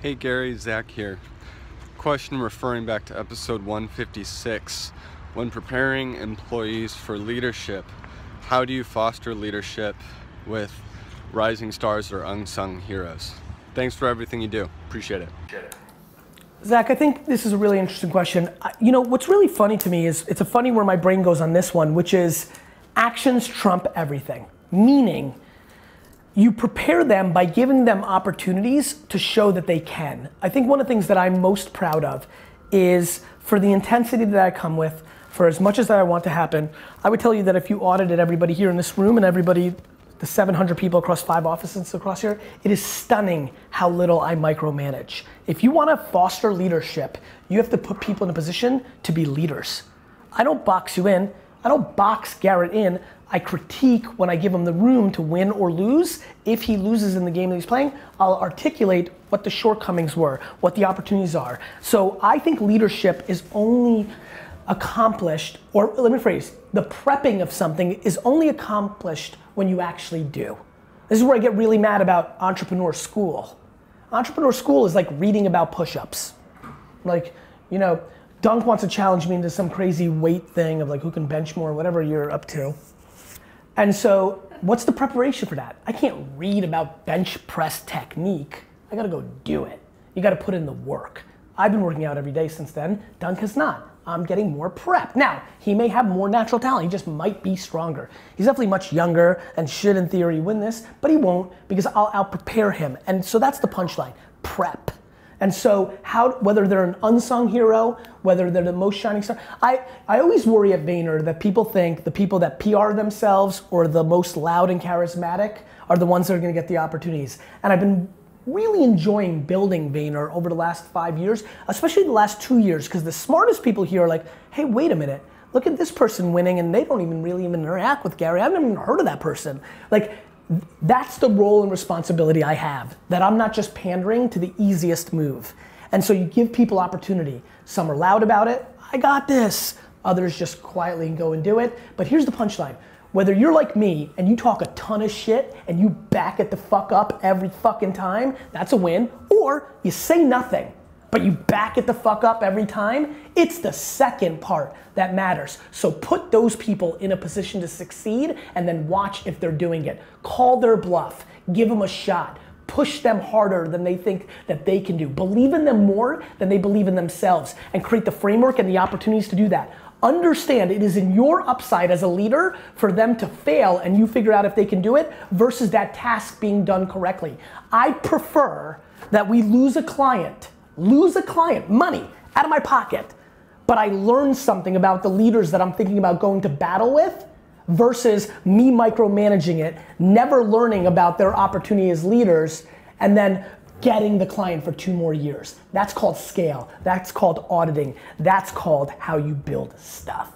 Hey Gary, Zach here. Question referring back to episode 156. When preparing employees for leadership, how do you foster leadership with rising stars or unsung heroes? Thanks for everything you do. Appreciate it. Zach, I think this is a really interesting question. You know, what's really funny to me is, it's a funny where my brain goes on this one, which is actions trump everything. Meaning, you prepare them by giving them opportunities to show that they can. I think one of the things that I'm most proud of is, for the intensity that I come with, for as much as that I want to happen, I would tell you that if you audited everybody here in this room and everybody, the 700 people across 5 offices across here, it is stunning how little I micromanage. If you want to foster leadership, you have to put people in a position to be leaders. I don't box you in. I don't box Garrett in. I critique when I give him the room to win or lose. If he loses in the game that he's playing, I'll articulate what the shortcomings were, what the opportunities are. So I think leadership is only accomplished, or let me rephrase, the prepping of something is only accomplished when you actually do. This is where I get really mad about entrepreneur school. Entrepreneur school is like reading about push-ups. Like, you know, Dunk wants to challenge me into some crazy weight thing of like who can bench more, whatever you're up to. And so, what's the preparation for that? I can't read about bench press technique. I gotta go do it. You gotta put in the work. I've been working out every day since then. Dunk has not. I'm getting more prep. Now, he may have more natural talent. He just might be stronger. He's definitely much younger and should, in theory, win this, but he won't because I'll out-prepare him. And so that's the punchline, prep. And so whether they're an unsung hero, whether they're the most shining star, I always worry at Vayner that people think the people that PR themselves or the most loud and charismatic are the ones that are gonna get the opportunities. And I've been really enjoying building Vayner over the last 5 years, especially the last 2 years, because the smartest people here are like, hey, wait a minute, look at this person winning and they don't even really interact with Gary. I've never even heard of that person. Like, that's the role and responsibility I have, that I'm not just pandering to the easiest move. And so you give people opportunity. Some are loud about it, I got this. Others just quietly go and do it. But here's the punchline. Whether you're like me and you talk a ton of shit and you back it the fuck up every fucking time, that's a win. Or you say nothing, but you back it the fuck up every time, it's the second part that matters. So put those people in a position to succeed and then watch if they're doing it. Call their bluff, give them a shot, push them harder than they think that they can do. Believe in them more than they believe in themselves and create the framework and the opportunities to do that. Understand it is in your upside as a leader for them to fail and you figure out if they can do it versus that task being done correctly. I prefer that we lose a client, money out of my pocket, but I learn something about the leaders that I'm thinking about going to battle with versus me micromanaging it, never learning about their opportunity as leaders, and then getting the client for 2 more years. That's called scale. That's called auditing. That's called how you build stuff.